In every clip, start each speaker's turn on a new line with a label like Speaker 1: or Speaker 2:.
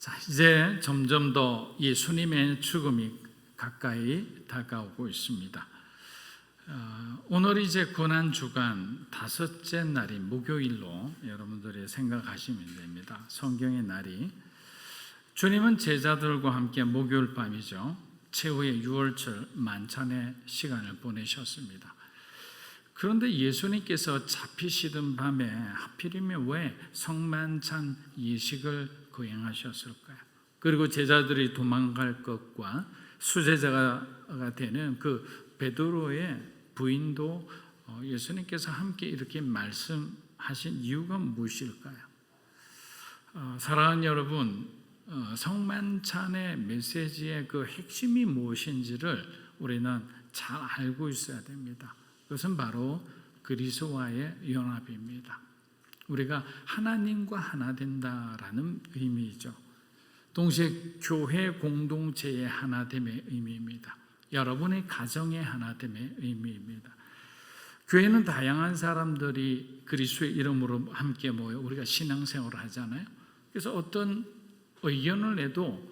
Speaker 1: 자, 이제 점점 더 예수님의 죽음이 가까이 다가오고 있습니다. 오늘이 이제 고난주간 다섯째 날이 목요일로 여러분들이 생각하시면 됩니다. 성경의 날이 주님은 제자들과 함께 목요일 밤이죠. 최후의 유월절 만찬의 시간을 보내셨습니다. 그런데 예수님께서 잡히시던 밤에 하필이면 왜 성만찬 예식을 거행하셨을까요? 그리고 제자들이 도망갈 것과 수제자가 되는 그 베드로의 부인도 예수님께서 함께 이렇게 말씀하신 이유가 무엇일까요? 사랑하는 여러분, 성만찬의 메시지의 그 핵심이 무엇인지를 우리는 잘 알고 있어야 됩니다. 그것은 바로 그리스도와의 연합입니다. 우리가 하나님과 하나 된다라는 의미이죠. 동시에 교회 공동체의 하나됨의 의미입니다. 여러분의 가정의 하나됨의 의미입니다. 교회는 다양한 사람들이 그리스도의 이름으로 함께 모여 우리가 신앙생활을 하잖아요. 그래서 어떤 의견을 내도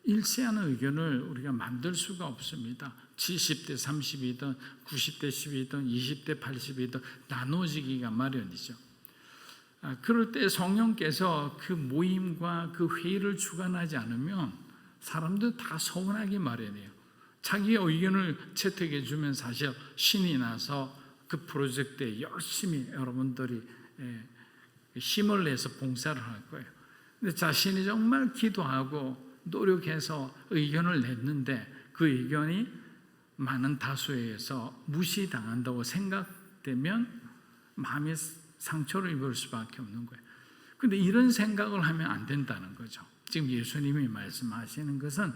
Speaker 1: 일치하는 의견을 우리가 만들 수가 없습니다. 70대 30이든 90대 10이든 20대 80이든 나눠지기가 마련이죠. 그럴 때 성령께서 그 모임과 그 회의를 주관하지 않으면 사람들 다 서운하기 마련이에요. 자기 의견을 채택해 주면 사실 신이 나서 그 프로젝트에 열심히 여러분들이 힘을 내서 봉사를 할 거예요. 근데 자신이 정말 기도하고 노력해서 의견을 냈는데 그 의견이 많은 다수에 의해서 무시당한다고 생각되면 마음이 상처를 입을 수밖에 없는 거예요. 그런데 이런 생각을 하면 안 된다는 거죠. 지금 예수님이 말씀하시는 것은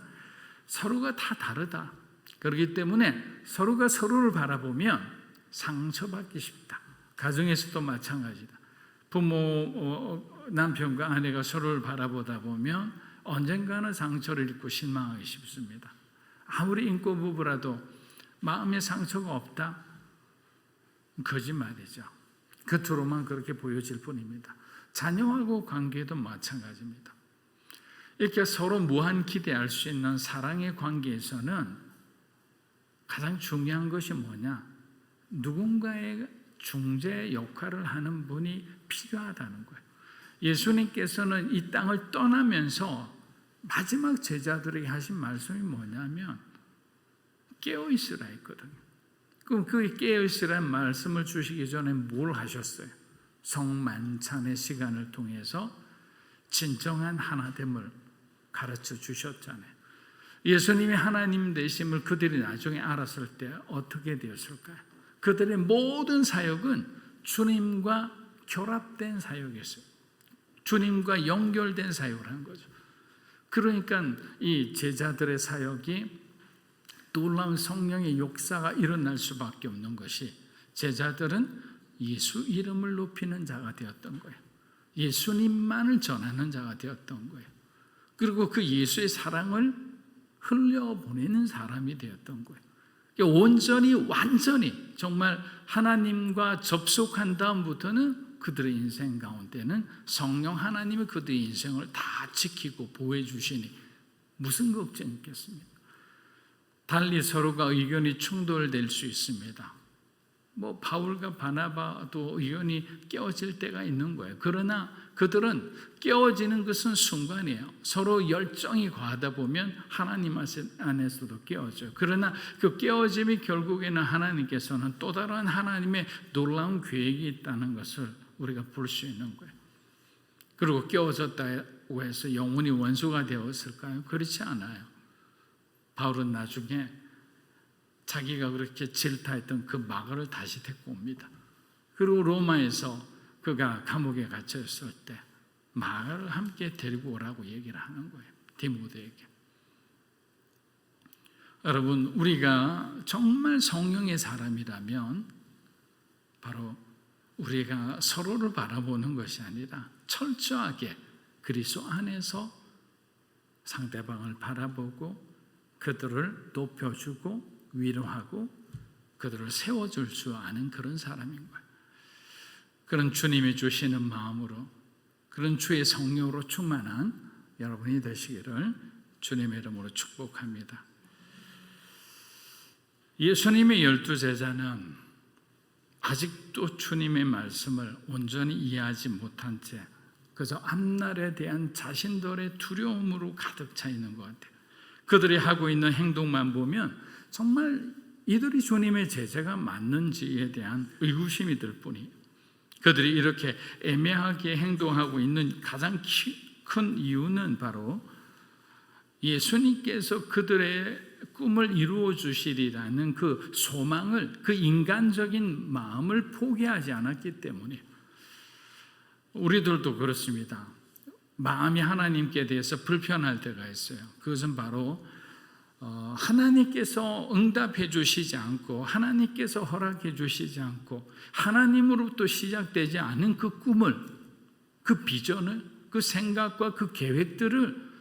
Speaker 1: 서로가 다 다르다. 그렇기 때문에 서로가 서로를 바라보면 상처받기 쉽다. 가정에서도 마찬가지다. 부모, 남편과 아내가 서로를 바라보다 보면 언젠가는 상처를 입고 실망하기 쉽습니다. 아무리 인고 부부라도 마음에 상처가 없다? 거짓말이죠. 겉으로만 그렇게 보여질 뿐입니다. 자녀하고 관계도 마찬가지입니다. 이렇게 서로 무한 기대할 수 있는 사랑의 관계에서는 가장 중요한 것이 뭐냐? 누군가의 중재 역할을 하는 분이 필요하다는 거예요. 예수님께서는 이 땅을 떠나면서 마지막 제자들에게 하신 말씀이 뭐냐면 깨어있으라 했거든요. 그럼 그 깨어있으라는 말씀을 주시기 전에 뭘 하셨어요? 성만찬의 시간을 통해서 진정한 하나됨을 가르쳐 주셨잖아요. 예수님이 하나님 되심을 그들이 나중에 알았을 때 어떻게 되었을까요? 그들의 모든 사역은 주님과 결합된 사역이었어요. 주님과 연결된 사역을 한 거죠. 그러니까 이 제자들의 사역이 놀라운 성령의 역사가 일어날 수밖에 없는 것이 제자들은 예수 이름을 높이는 자가 되었던 거예요. 예수님만을 전하는 자가 되었던 거예요. 그리고 그 예수의 사랑을 흘려보내는 사람이 되었던 거예요. 온전히 완전히 정말 하나님과 접속한 다음부터는 그들의 인생 가운데는 성령 하나님이 그들의 인생을 다 지키고 보호해 주시니 무슨 걱정이 있겠습니까? 달리 서로가 의견이 충돌될 수 있습니다. 바울과 바나바도 의견이 깨어질 때가 있는 거예요. 그러나 그들은 깨어지는 것은 순간이에요. 서로 열정이 과하다 보면 하나님 안에서도 깨어져요. 그러나 그 깨어짐이 결국에는 하나님께서는 또 다른 하나님의 놀라운 계획이 있다는 것을 우리가 볼 수 있는 거예요. 그리고 깨어졌다고 해서 영혼이 원수가 되었을까요? 그렇지 않아요. 바울은 나중에 자기가 그렇게 질타했던 그 마가를 다시 데리고 옵니다. 그리고 로마에서 그가 감옥에 갇혀 있을 때 마가를 함께 데리고 오라고 얘기를 하는 거예요. 디모데에게. 여러분, 우리가 정말 성령의 사람이라면 바로 우리가 서로를 바라보는 것이 아니라 철저하게 그리스도 안에서 상대방을 바라보고 그들을 높여주고 위로하고 그들을 세워줄 줄 아는 그런 사람인 거예요. 그런 주님이 주시는 마음으로 그런 주의 성령으로 충만한 여러분이 되시기를 주님의 이름으로 축복합니다. 예수님의 12제자는 아직도 주님의 말씀을 온전히 이해하지 못한 채 그저 앞날에 대한 자신들의 두려움으로 가득 차 있는 것 같아요. 그들이 하고 있는 행동만 보면 정말 이들이 주님의 제자가 맞는지에 대한 의구심이 들 뿐이에요. 그들이 이렇게 애매하게 행동하고 있는 가장 큰 이유는 바로 예수님께서 그들의 꿈을 이루어 주시리라는 그 소망을, 그 인간적인 마음을 포기하지 않았기 때문에. 우리들도 그렇습니다. 마음이 하나님께 대해서 불편할 때가 있어요. 그것은 바로 하나님께서 응답해 주시지 않고, 하나님께서 허락해 주시지 않고, 하나님으로부터 시작되지 않은 그 꿈을, 그 비전을, 그 생각과 그 계획들을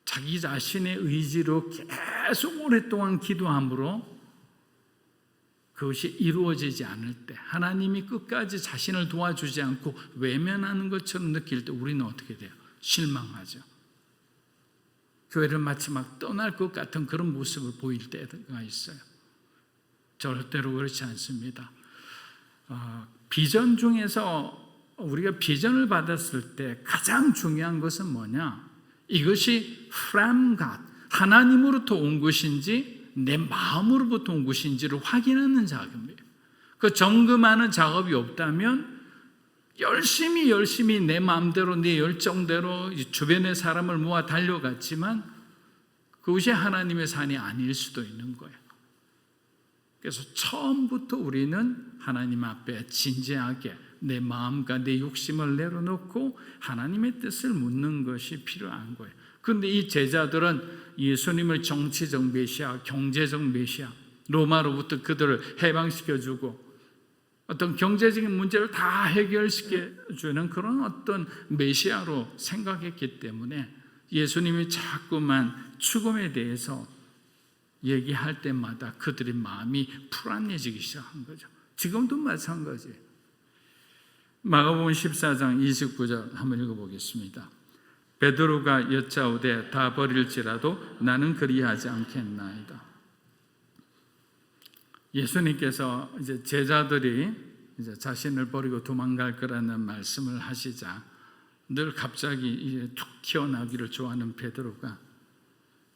Speaker 1: 자기 자신의 의지로 계속 오랫동안 기도함으로 그것이 이루어지지 않을 때, 하나님이 끝까지 자신을 도와주지 않고 외면하는 것처럼 느낄 때 우리는 어떻게 돼요? 실망하죠. 교회를 마치 막 떠날 것 같은 그런 모습을 보일 때가 있어요. 절대로 그렇지 않습니다. 비전 중에서 우리가 비전을 받았을 때 가장 중요한 것은 뭐냐? 이것이 from God, 하나님으로부터 온 것인지 내 마음으로부터 온 것인지를 확인하는 작업이에요. 그 점검하는 작업이 없다면 열심히 내 마음대로, 내 열정대로 주변의 사람을 모아 달려갔지만 그것이 하나님의 산이 아닐 수도 있는 거예요. 그래서 처음부터 우리는 하나님 앞에 진지하게 내 마음과 내 욕심을 내려놓고 하나님의 뜻을 묻는 것이 필요한 거예요. 그런데 이 제자들은 예수님을 정치적 메시아, 경제적 메시아, 로마로부터 그들을 해방시켜주고 어떤 경제적인 문제를 다 해결시켜주는 그런 어떤 메시아로 생각했기 때문에 예수님이 자꾸만 죽음에 대해서 얘기할 때마다 그들의 마음이 불안해지기 시작한 거죠. 지금도 마찬가지예요. 마가복음 14장 29절 한번 읽어보겠습니다. 베드로가 여짜오되 다 버릴지라도 나는 그리하지 않겠나이다. 예수님께서 이제 제자들이 이제 자신을 버리고 도망갈 거라는 말씀을 하시자 늘 갑자기 이제 툭 튀어나오기를 좋아하는 베드로가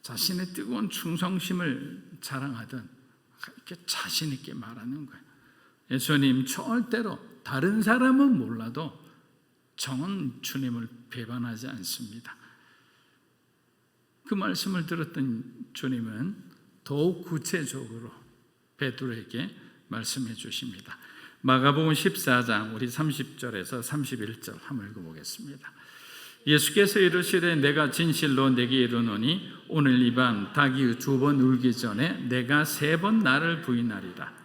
Speaker 1: 자신의 뜨거운 충성심을 자랑하던 이렇게 자신 있게 말하는 거예요. 예수님 절대로 다른 사람은 몰라도 저는 주님을 배반하지 않습니다. 그 말씀을 들었던 주님은 더욱 구체적으로 베드로에게 말씀해 주십니다. 마가복음 14장 우리 30절에서 31절 한번 읽어보겠습니다. 예수께서 이르시되 내가 진실로 내게 이르노니 오늘 이 밤 닭이 2번 울기 전에 내가 3번 나를 부인하리라.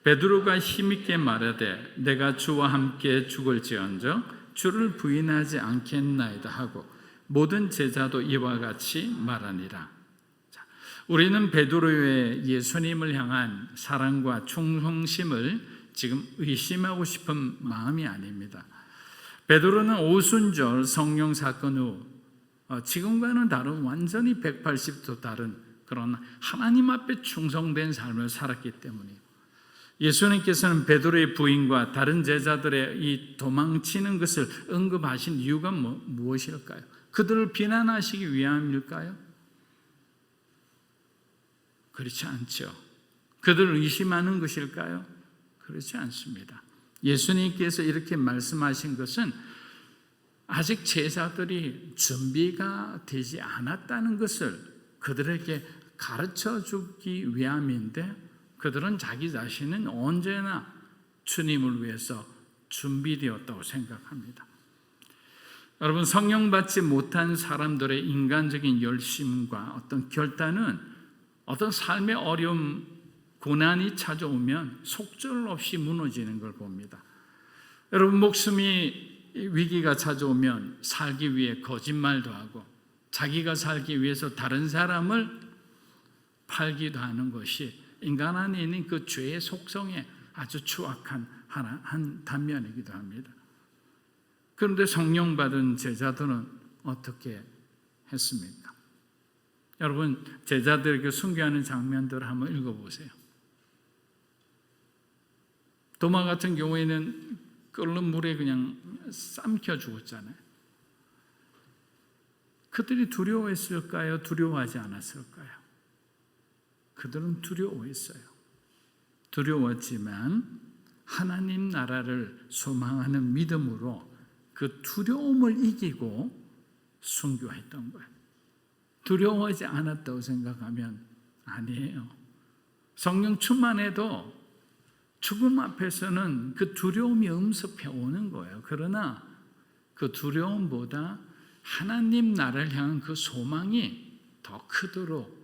Speaker 1: 베드로가 힘있게 말하되 내가 주와 함께 죽을지언정 주를 부인하지 않겠나이다 하고 모든 제자도 이와 같이 말하니라. 우리는 베드로의 예수님을 향한 사랑과 충성심을 지금 의심하고 싶은 마음이 아닙니다. 베드로는 오순절 성령 사건 후 지금과는 다른 완전히 180도 다른 그런 하나님 앞에 충성된 삶을 살았기 때문이에요. 예수님께서는 베드로의 부인과 다른 제자들의 이 도망치는 것을 언급하신 이유가 무엇일까요? 그들을 비난하시기 위함일까요? 그렇지 않죠. 그들을 의심하는 것일까요? 그렇지 않습니다. 예수님께서 이렇게 말씀하신 것은 아직 제자들이 준비가 되지 않았다는 것을 그들에게 가르쳐 주기 위함인데 그들은 자기 자신은 언제나 주님을 위해서 준비되었다고 생각합니다. 여러분, 성령 받지 못한 사람들의 인간적인 열심과 어떤 결단은 어떤 삶의 어려움, 고난이 찾아오면 속절없이 무너지는 걸 봅니다. 여러분, 목숨이 위기가 찾아오면 살기 위해 거짓말도 하고 자기가 살기 위해서 다른 사람을 팔기도 하는 것이 인간 안에 있는 그 죄의 속성에 아주 추악한 한 단면이기도 합니다. 그런데 성령 받은 제자들은 어떻게 했습니까? 여러분, 제자들에게 순교하는 장면들을 한번 읽어보세요. 도마 같은 경우에는 끓는 물에 그냥 삼켜 죽었잖아요. 그들이 두려워했을까요? 두려워하지 않았을까요? 그들은 두려워했어요. 두려웠지만 하나님 나라를 소망하는 믿음으로 그 두려움을 이기고 순교했던 거예요. 두려워하지 않았다고 생각하면 아니에요. 성령 충만해도 죽음 앞에서는 그 두려움이 엄습해 오는 거예요. 그러나 그 두려움보다 하나님 나라를 향한 그 소망이 더 크도록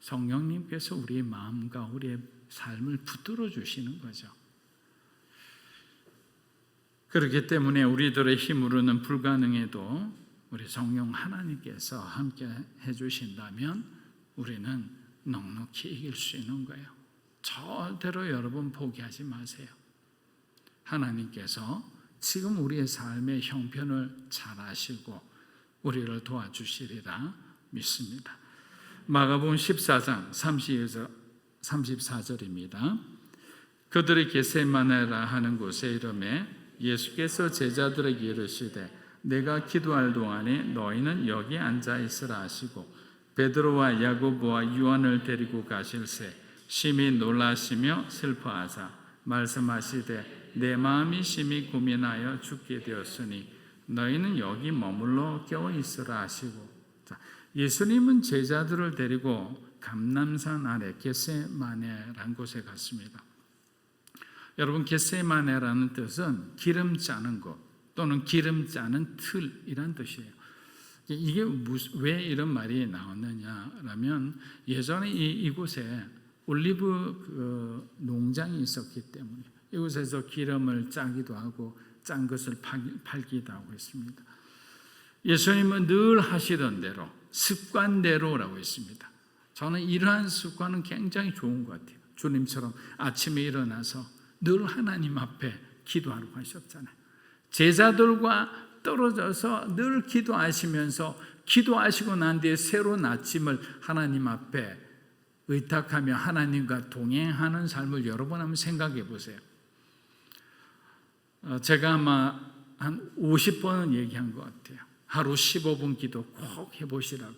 Speaker 1: 성령님께서 우리의 마음과 우리의 삶을 붙들어 주시는 거죠. 그렇기 때문에 우리들의 힘으로는 불가능해도 우리 성령 하나님께서 함께 해주신다면 우리는 넉넉히 이길 수 있는 거예요. 절대로 여러분 포기하지 마세요. 하나님께서 지금 우리의 삶의 형편을 잘 아시고 우리를 도와주시리라 믿습니다. 마가복음 14장 34절입니다. 그들이 겟세마네라 하는 곳에 이르매 예수께서 제자들에게 이르시되 내가 기도할 동안에 너희는 여기 앉아 있으라 하시고 베드로와 야고보와 요한을 데리고 가실새 심히 놀라시며 슬퍼하사 말씀하시되 내 마음이 심히 고민하여 죽게 되었으니 너희는 여기 머물러 깨어 있으라 하시고. 예수님은 제자들을 데리고 감람산 아래 겟세마네라는 곳에 갔습니다. 여러분, 겟세마네라는 뜻은 기름 짜는 곳 또는 기름 짜는 틀이란 뜻이에요. 이게 왜 이런 말이 나왔느냐라면 예전에 이곳에 올리브 농장이 있었기 때문에 이곳에서 기름을 짜기도 하고 짠 것을 팔기도 하고 했습니다. 예수님은 늘 하시던 대로 습관대로라고 했습니다. 저는 이러한 습관은 굉장히 좋은 것 같아요. 주님처럼 아침에 일어나서 늘 하나님 앞에 기도하라고 하셨잖아요. 제자들과 떨어져서 늘 기도하시면서 기도하시고 난 뒤에 새로운 아침을 하나님 앞에 의탁하며 하나님과 동행하는 삶을 여러 번 한번 생각해 보세요. 제가 아마 한 50번은 얘기한 것 같아요. 하루 15분 기도 꼭 해보시라고.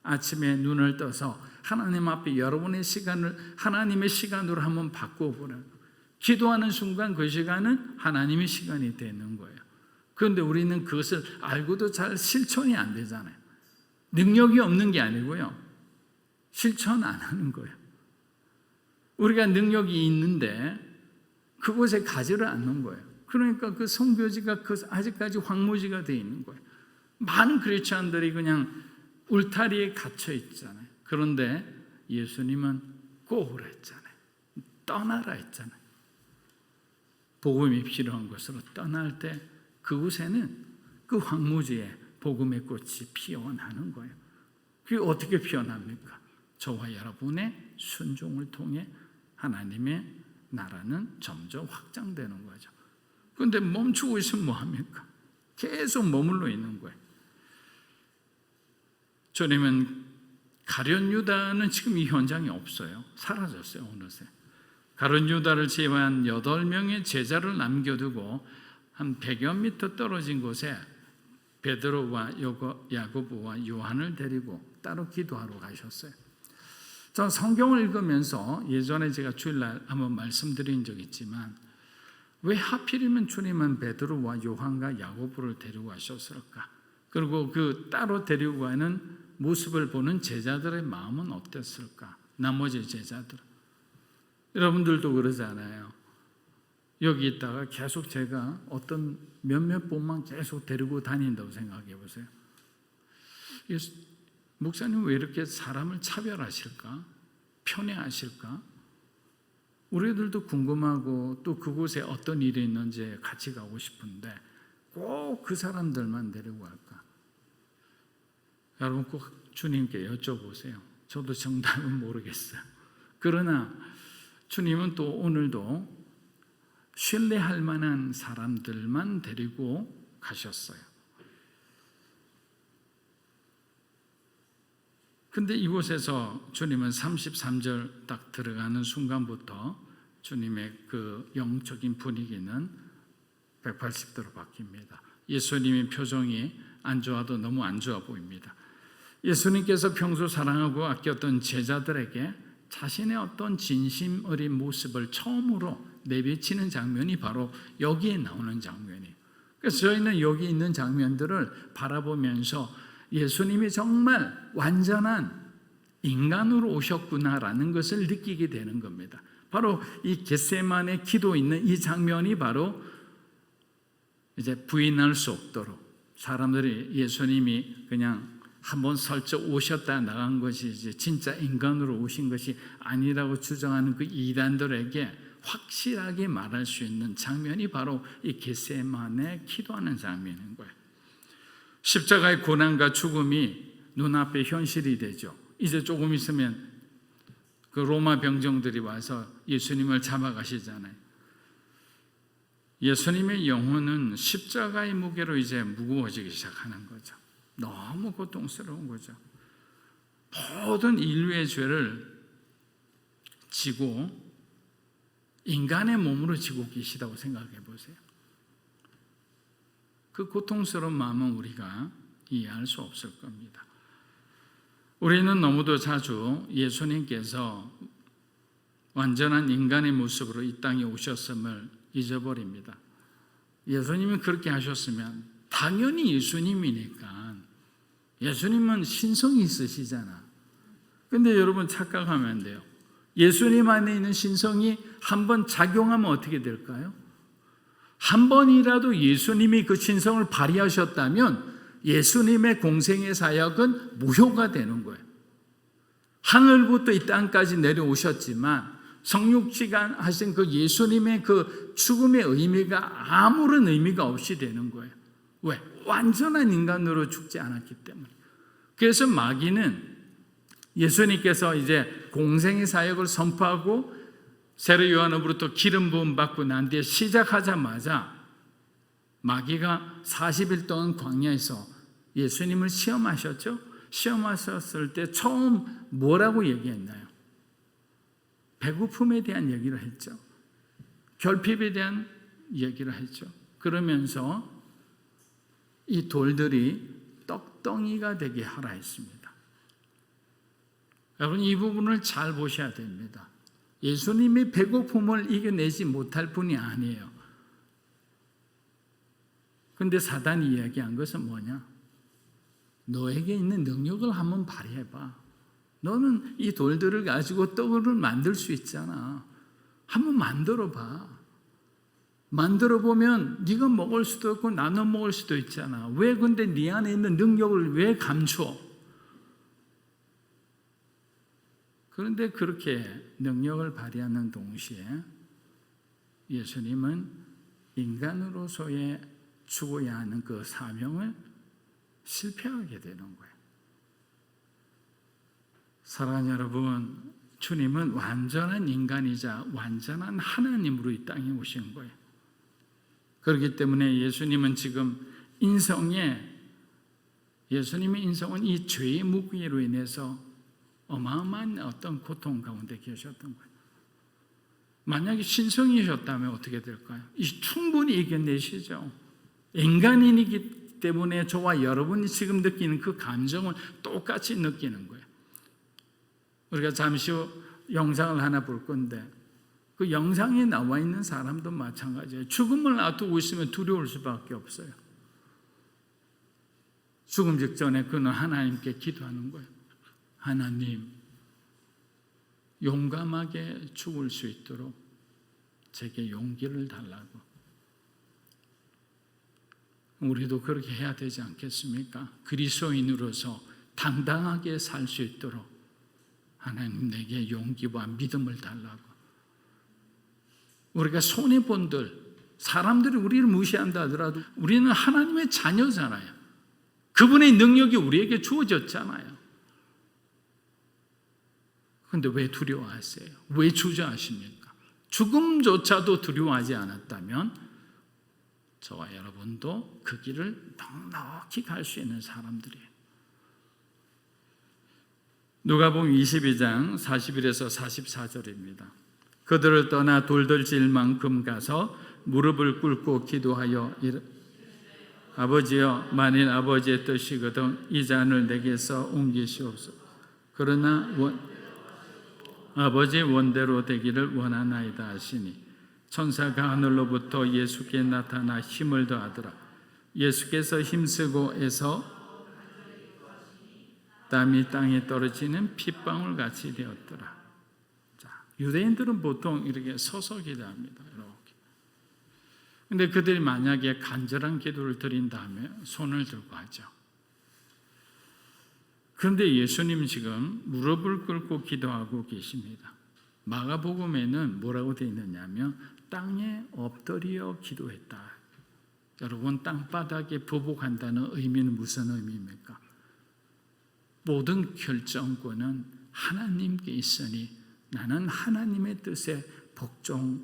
Speaker 1: 아침에 눈을 떠서 하나님 앞에 여러분의 시간을 하나님의 시간으로 한번 바꿔보라고. 기도하는 순간 그 시간은 하나님의 시간이 되는 거예요. 그런데 우리는 그것을 알고도 잘 실천이 안 되잖아요. 능력이 없는 게 아니고요. 실천 안 하는 거예요. 우리가 능력이 있는데 그곳에 가지를 않는 거예요. 그러니까 그 선교지가 아직까지 황무지가 되어 있는 거예요. 많은 크리스찬들이 그냥 울타리에 갇혀 있잖아요. 그런데 예수님은 고오라 했잖아요. 떠나라 했잖아요. 복음이 필요한 곳으로 떠날 때 그곳에는 그 황무지에 복음의 꽃이 피어나는 거예요. 그게 어떻게 피어납니까? 저와 여러분의 순종을 통해 하나님의 나라는 점점 확장되는 거죠. 그런데 멈추고 있으면 뭐합니까? 계속 머물러 있는 거예요. 주님은 가룟 유다는 지금 이 현장이 없어요. 사라졌어요. 어느새. 가룟 유다를 제외한 8명의 제자를 남겨두고 한 100여 미터 떨어진 곳에 베드로와 야고보와 요한을 데리고 따로 기도하러 가셨어요. 전 성경을 읽으면서 예전에 제가 주일날 한번 말씀드린 적이 있지만 왜 하필이면 주님은 베드로와 요한과 야고보를 데리고 가셨을까? 그리고 그 따로 데리고 가는 모습을 보는 제자들의 마음은 어땠을까? 나머지 제자들. 여러분들도 그러잖아요. 여기 있다가 계속 제가 어떤 몇몇 분만 계속 데리고 다닌다고 생각해 보세요. 목사님 왜 이렇게 사람을 차별하실까? 편애하실까? 우리들도 궁금하고 또 그곳에 어떤 일이 있는지 같이 가고 싶은데 꼭 그 사람들만 데리고 갈까? 여러분 꼭 주님께 여쭤보세요. 저도 정답은 모르겠어요. 그러나 주님은 또 오늘도 신뢰할 만한 사람들만 데리고 가셨어요. 근데 이곳에서 주님은 33절 딱 들어가는 순간부터 주님의 그 영적인 분위기는 180도로 바뀝니다. 예수님의 표정이 안 좋아도 너무 안 좋아 보입니다. 예수님께서 평소 사랑하고 아꼈던 제자들에게 자신의 어떤 진심 어린 모습을 처음으로 내비치는 장면이 바로 여기에 나오는 장면이에요. 그래서 저희는 여기 있는 장면들을 바라보면서 예수님이 정말 완전한 인간으로 오셨구나라는 것을 느끼게 되는 겁니다. 바로 이 겟세마네 기도 있는 이 장면이 바로 이제 부인할 수 없도록 사람들이 예수님이 그냥 한번 슬쩍 오셨다 나간 것이 이제 진짜 인간으로 오신 것이 아니라고 주장하는 그 이단들에게 확실하게 말할 수 있는 장면이 바로 이 겟세마네 기도하는 장면인 거예요. 십자가의 고난과 죽음이 눈앞에 현실이 되죠. 이제 조금 있으면 그 로마 병정들이 와서 예수님을 잡아가시잖아요. 예수님의 영혼은 십자가의 무게로 이제 무거워지기 시작하는 거죠. 너무 고통스러운 거죠. 모든 인류의 죄를 지고 인간의 몸으로 지고 계시다고 생각해 보세요. 그 고통스러운 마음은 우리가 이해할 수 없을 겁니다. 우리는 너무도 자주 예수님께서 완전한 인간의 모습으로 이 땅에 오셨음을 잊어버립니다. 예수님이 그렇게 하셨으면 당연히 예수님이니까 예수님은 신성이 있으시잖아. 근데 여러분 착각하면 안 돼요. 예수님 안에 있는 신성이 한번 작용하면 어떻게 될까요? 한 번이라도 예수님이 그 신성을 발휘하셨다면 예수님의 공생의 사역은 무효가 되는 거예요. 하늘부터 이 땅까지 내려오셨지만 성육지간 하신 그 예수님의 그 죽음의 의미가 아무런 의미가 없이 되는 거예요. 왜? 완전한 인간으로 죽지 않았기 때문에. 그래서 마귀는 예수님께서 이제 공생의 사역을 선포하고 세례 요한으로부터 기름 부음 받고 난 뒤에 시작하자마자 마귀가 40일 동안 광야에서 예수님을 시험하셨죠. 시험하셨을 때 처음 뭐라고 얘기했나요? 배고픔에 대한 얘기를 했죠. 결핍에 대한 얘기를 했죠. 그러면서 이 돌들이 떡덩이가 되게 하라 했습니다. 여러분 이 부분을 잘 보셔야 됩니다. 예수님이 배고픔을 이겨내지 못할 분이 아니에요. 그런데 사단이 이야기한 것은 뭐냐? 너에게 있는 능력을 한번 발휘해봐. 너는 이 돌들을 가지고 떡을 만들 수 있잖아. 한번 만들어봐. 만들어보면 네가 먹을 수도 있고 나눠 먹을 수도 있잖아. 왜 근데 네 안에 있는 능력을 왜 감춰? 그런데 그렇게 능력을 발휘하는 동시에 예수님은 인간으로서의 죽어야 하는 그 사명을 실패하게 되는 거예요. 사랑하는 여러분, 주님은 완전한 인간이자 완전한 하나님으로 이 땅에 오신 거예요. 그렇기 때문에 예수님은 지금 예수님의 인성은 이 죄의 무게로 인해서 어마어마한 어떤 고통 가운데 계셨던 거예요. 만약에 신성이셨다면 어떻게 될까요? 충분히 이겨내시죠. 인간인이기 때문에 저와 여러분이 지금 느끼는 그 감정을 똑같이 느끼는 거예요. 우리가 잠시 후 영상을 하나 볼 건데 그 영상에 나와 있는 사람도 마찬가지예요. 죽음을 놔두고 있으면 두려울 수밖에 없어요. 죽음 직전에 그는 하나님께 기도하는 거예요. 하나님, 용감하게 죽을 수 있도록 제게 용기를 달라고. 우리도 그렇게 해야 되지 않겠습니까? 그리스도인으로서 당당하게 살 수 있도록 하나님 내게 용기와 믿음을 달라고. 우리가 손해본들, 사람들이 우리를 무시한다 하더라도 우리는 하나님의 자녀잖아요. 그분의 능력이 우리에게 주어졌잖아요. 그런데 왜 두려워하세요? 왜 주저하십니까? 죽음조차도 두려워하지 않았다면 저와 여러분도 그 길을 넉넉히 갈 수 있는 사람들이에요. 누가복음 22장 41에서 44절입니다. 그들을 떠나 돌들 질 만큼 가서 무릎을 꿇고 기도하여 아버지여, 만일 아버지의 뜻이거든 이 잔을 내게서 옮기시옵소서. 그러나 아버지의 원대로 되기를 원하나이다 하시니 천사가 하늘로부터 예수께 나타나 힘을 더하더라. 예수께서 힘쓰고 애서 땀이 땅에 떨어지는 핏방울 같이 되었더라. 자, 유대인들은 보통 이렇게 서서 기도합니다. 이렇게. 근데 그들이 만약에 간절한 기도를 드린 다음에 손을 들고 하죠. 그런데 예수님 지금 무릎을 꿇고 기도하고 계십니다. 마가복음에는 뭐라고 되어 있느냐면 땅에 엎드려 기도했다. 여러분, 땅바닥에 부복한다는 의미는 무슨 의미입니까? 모든 결정권은 하나님께 있으니 나는 하나님의 뜻에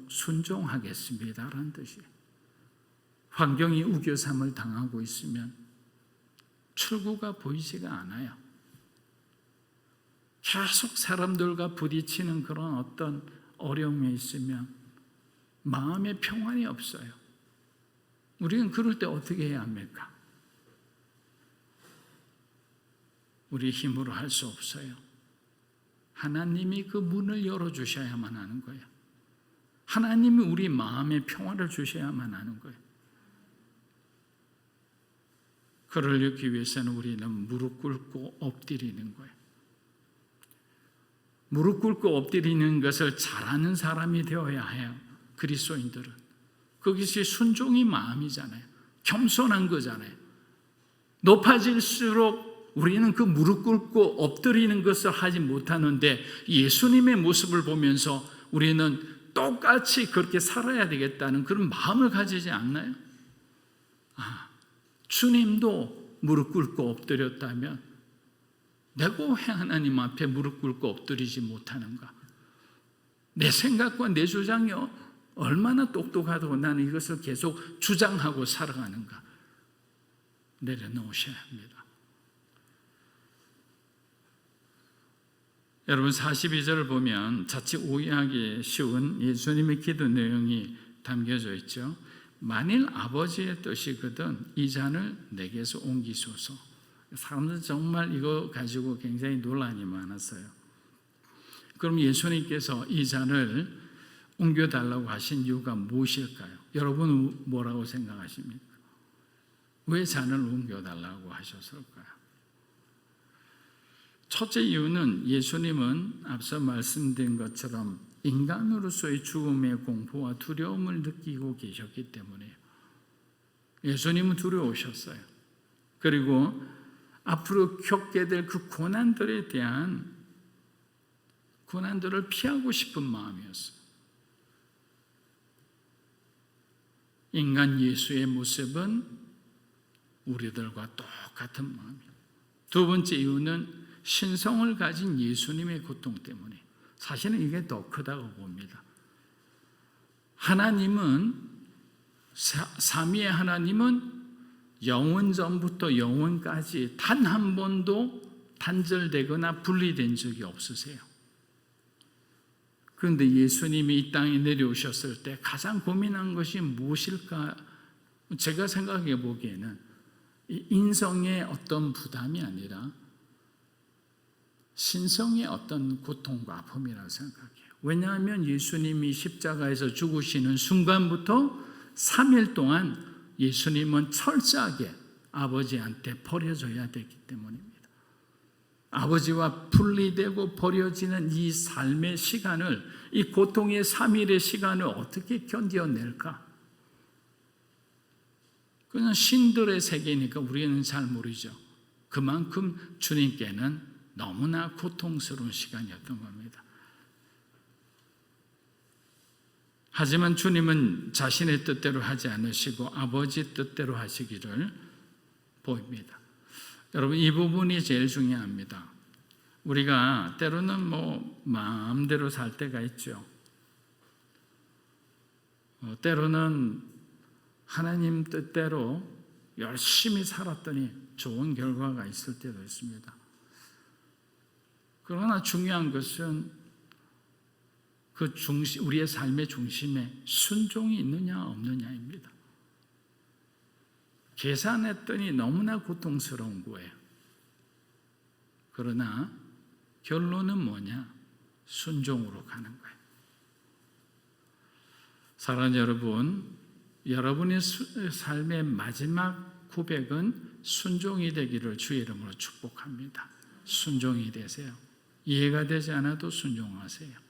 Speaker 1: 순종하겠습니다라는 뜻이에요. 환경이 우겨삼을 당하고 있으면 출구가 보이지가 않아요. 계속 사람들과 부딪히는 그런 어떤 어려움에 있으면 마음의 평안이 없어요. 우리는 그럴 때 어떻게 해야 합니까? 우리 힘으로 할 수 없어요. 하나님이 그 문을 열어주셔야만 하는 거예요. 하나님이 우리 마음의 평화를 주셔야만 하는 거예요. 그러기 위해서는 우리는 무릎 꿇고 엎드리는 거예요. 무릎 꿇고 엎드리는 것을 잘하는 사람이 되어야 해요. 그리스도인들은. 그것이 순종의 마음이잖아요. 겸손한 거잖아요. 높아질수록 우리는 그 무릎 꿇고 엎드리는 것을 하지 못하는데 예수님의 모습을 보면서 우리는 똑같이 그렇게 살아야 되겠다는 그런 마음을 가지지 않나요? 주님도 무릎 꿇고 엎드렸다면 내가 왜 하나님 앞에 무릎 꿇고 엎드리지 못하는가? 내 생각과 내 주장이 얼마나 똑똑하다고 나는 이것을 계속 주장하고 살아가는가? 내려놓으셔야 합니다. 여러분, 42절을 보면 자칫 오해하기 쉬운 예수님의 기도 내용이 담겨져 있죠. 만일 아버지의 뜻이거든 이 잔을 내게서 옮기소서. 사람들은 정말 이거 가지고 굉장히 논란이 많았어요. 그럼 예수님께서 이 잔을 옮겨달라고 하신 이유가 무엇일까요? 여러분은 뭐라고 생각하십니까? 왜 잔을 옮겨달라고 하셨을까요? 첫째 이유는 예수님은 앞서 말씀드린 것처럼 인간으로서의 죽음의 공포와 두려움을 느끼고 계셨기 때문이에요. 예수님은 두려우셨어요. 그리고 앞으로 겪게 될 그 고난들에 대한 고난들을 피하고 싶은 마음이었어요. 인간 예수의 모습은 우리들과 똑같은 마음이에요. 두 번째 이유는 신성을 가진 예수님의 고통 때문에 사실은 이게 더 크다고 봅니다. 하나님은 삼위의 하나님은 영원 전부터 영원까지 단 한 번도 단절되거나 분리된 적이 없으세요. 그런데 예수님이 이 땅에 내려오셨을 때 가장 고민한 것이 무엇일까? 제가 생각해 보기에는 인성의 어떤 부담이 아니라 신성의 어떤 고통과 아픔이라고 생각해요. 왜냐하면 예수님이 십자가에서 죽으시는 순간부터 3일 동안 예수님은 철저하게 아버지한테 버려져야 되기 때문입니다. 아버지와 분리되고 버려지는 이 삶의 시간을, 이 고통의 3일의 시간을 어떻게 견뎌낼까? 그냥 신들의 세계니까 우리는 잘 모르죠. 그만큼 주님께는 너무나 고통스러운 시간이었던 겁니다. 하지만 주님은 자신의 뜻대로 하지 않으시고 아버지 뜻대로 하시기를 보입니다. 여러분, 이 부분이 제일 중요합니다. 우리가 때로는 마음대로 살 때가 있죠. 때로는 하나님 뜻대로 열심히 살았더니 좋은 결과가 있을 때도 있습니다. 그러나 중요한 것은 그 중심, 우리의 삶의 중심에 순종이 있느냐 없느냐입니다. 계산했더니 너무나 고통스러운 거예요. 그러나 결론은 뭐냐? 순종으로 가는 거예요. 사랑하는 여러분, 여러분의 삶의 마지막 고백은 순종이 되기를 주의 이름으로 축복합니다. 순종이 되세요. 이해가 되지 않아도 순종하세요.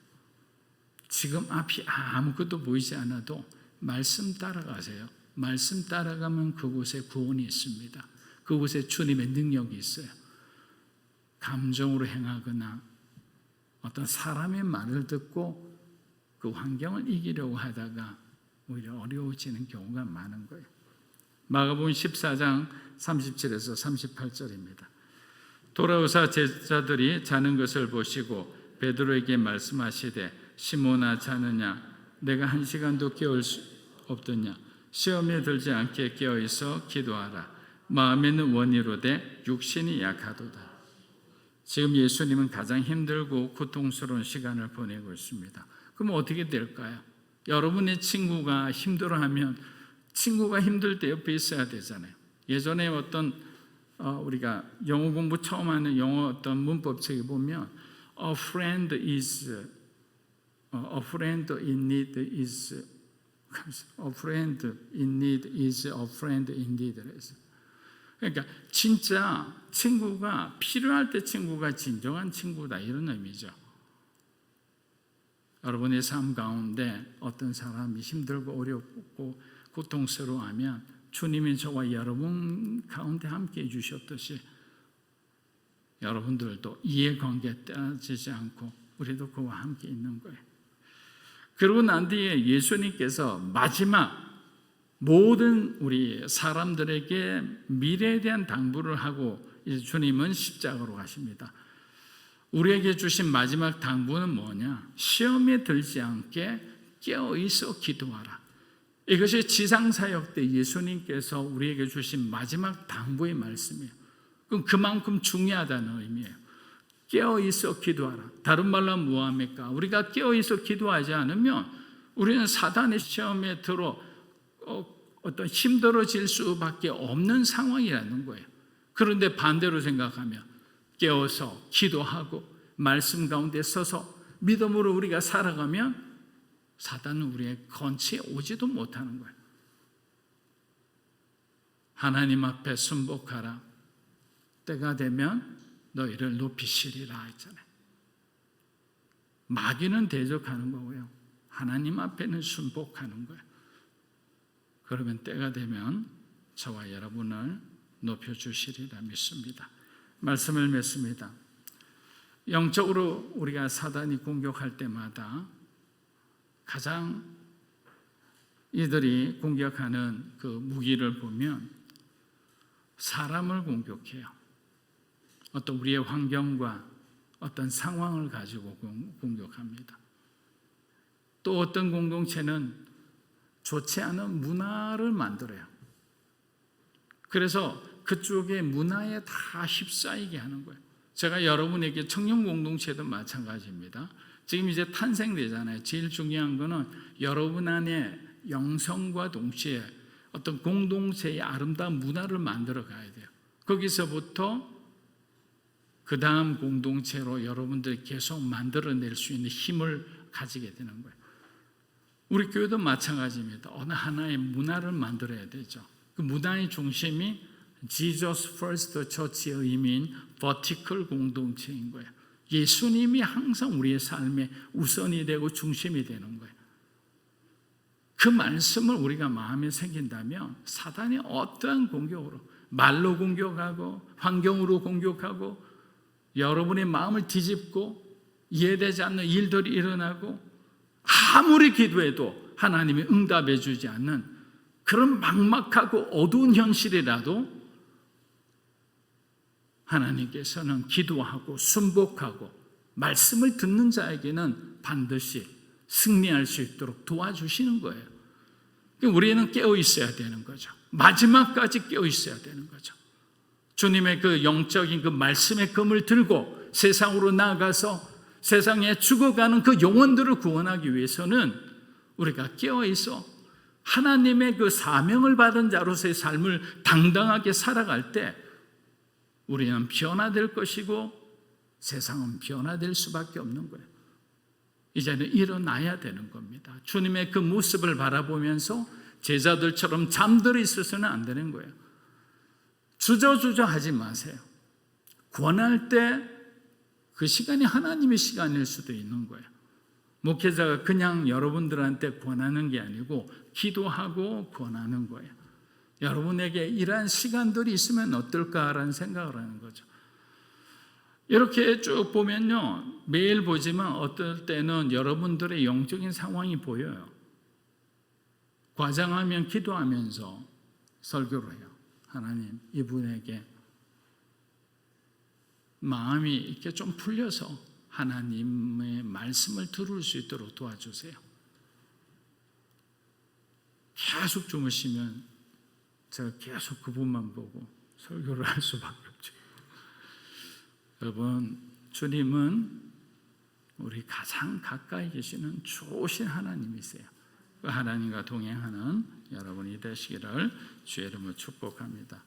Speaker 1: 지금 앞이 아무것도 보이지 않아도 말씀 따라가세요. 말씀 따라가면 그곳에 구원이 있습니다. 그곳에 주님의 능력이 있어요. 감정으로 행하거나 어떤 사람의 말을 듣고 그 환경을 이기려고 하다가 오히려 어려워지는 경우가 많은 거예요. 마가복음 14장 37에서 38절입니다. 돌아오사 제자들이 자는 것을 보시고 베드로에게 말씀하시되 시몬아 자느냐 내가 한 시간도 깨울 수 없더냐 시험에 들지 않게 깨어있어 기도하라. 마음에는 원이로되 육신이 약하도다. 지금 예수님은 가장 힘들고 고통스러운 시간을 보내고 있습니다. 그럼 어떻게 될까요? 여러분의 친구가 힘들어하면 친구가 힘들 때 옆에 있어야 되잖아요. 예전에 어떤 우리가 영어 공부 처음 하는 영어 어떤 문법책에 보면 a friend in need is a friend indeed. 그러니까 진짜 친구가 필요할 때 친구가 진정한 친구다 이런 의미죠. 여러분의 삶 가운데 어떤 사람이 힘들고 어렵고 고통스러워하면 주님이 저와 여러분 가운데 함께 해주셨듯이 여러분들도 이해관계 따지지 않고 우리도 그와 함께 있는 거예요. 그러고 난 뒤에 예수님께서 마지막 모든 우리 사람들에게 미래에 대한 당부를 하고 이제 주님은 십자가로 가십니다. 우리에게 주신 마지막 당부는 뭐냐? 시험에 들지 않게 깨어있어 기도하라. 이것이 지상사역 때 예수님께서 우리에게 주신 마지막 당부의 말씀이에요. 그럼 그만큼 중요하다는 의미예요. 깨어있어 기도하라. 다른 말로 하면 뭐합니까? 우리가 깨어있어 기도하지 않으면 우리는 사단의 시험에 들어 어떤 힘들어질 수밖에 없는 상황이라는 거예요. 그런데 반대로 생각하면 깨어서 기도하고 말씀 가운데 서서 믿음으로 우리가 살아가면 사단은 우리의 건치에 오지도 못하는 거예요. 하나님 앞에 순복하라. 때가 되면 너희를 높이시리라 했잖아요. 마귀는 대적하는 거고요. 하나님 앞에는 순복하는 거예요. 그러면 때가 되면 저와 여러분을 높여주시리라 믿습니다. 말씀을 맺습니다. 영적으로 우리가 사단이 공격할 때마다 가장 이들이 공격하는 그 무기를 보면 사람을 공격해요. 어떤 우리의 환경과 어떤 상황을 가지고 공격합니다. 또 어떤 공동체는 좋지 않은 문화를 만들어요. 그래서 그쪽의 문화에 다 휩싸이게 하는 거예요. 제가 여러분에게 청년 공동체도 마찬가지입니다. 지금 이제 탄생되잖아요. 제일 중요한 거는 여러분 안에 영성과 동시에 어떤 공동체의 아름다운 문화를 만들어 가야 돼요. 거기서부터 그 다음 공동체로 여러분들이 계속 만들어낼 수 있는 힘을 가지게 되는 거예요. 우리 교회도 마찬가지입니다. 어느 하나의 문화를 만들어야 되죠. 그 문화의 중심이 Jesus First Church의 의미인 vertical 공동체인 거예요. 예수님이 항상 우리의 삶의 우선이 되고 중심이 되는 거예요. 그 말씀을 우리가 마음에 새긴다면 사단이 어떠한 공격으로 말로 공격하고 환경으로 공격하고 여러분의 마음을 뒤집고 이해되지 않는 일들이 일어나고 아무리 기도해도 하나님이 응답해 주지 않는 그런 막막하고 어두운 현실이라도 하나님께서는 기도하고 순복하고 말씀을 듣는 자에게는 반드시 승리할 수 있도록 도와주시는 거예요. 우리는 깨어 있어야 되는 거죠. 마지막까지 깨어 있어야 되는 거죠. 주님의 그 영적인 그 말씀의 금을 들고 세상으로 나아가서 세상에 죽어가는 그 영혼들을 구원하기 위해서는 우리가 깨어있어 하나님의 그 사명을 받은 자로서의 삶을 당당하게 살아갈 때 우리는 변화될 것이고 세상은 변화될 수밖에 없는 거예요. 이제는 일어나야 되는 겁니다. 주님의 그 모습을 바라보면서 제자들처럼 잠들어 있어서는 안 되는 거예요. 주저주저 하지 마세요. 권할 때 그 시간이 하나님의 시간일 수도 있는 거예요. 목회자가 그냥 여러분들한테 권하는 게 아니고 기도하고 권하는 거예요. 여러분에게 이러한 시간들이 있으면 어떨까라는 생각을 하는 거죠. 이렇게 쭉 보면요, 매일 보지만 어떨 때는 여러분들의 영적인 상황이 보여요. 과장하면 기도하면서 설교를 해요. 하나님, 이분에게 마음이 이렇게 좀 풀려서 하나님의 말씀을 들을 수 있도록 도와주세요. 계속 주무시면 제가 계속 그분만 보고 설교를 할 수밖에 없죠. 여러분, 주님은 우리 가장 가까이 계시는 좋으신 하나님이세요. 그 하나님과 동행하는 여러분이 되시기를 주의 이름으로 축복합니다.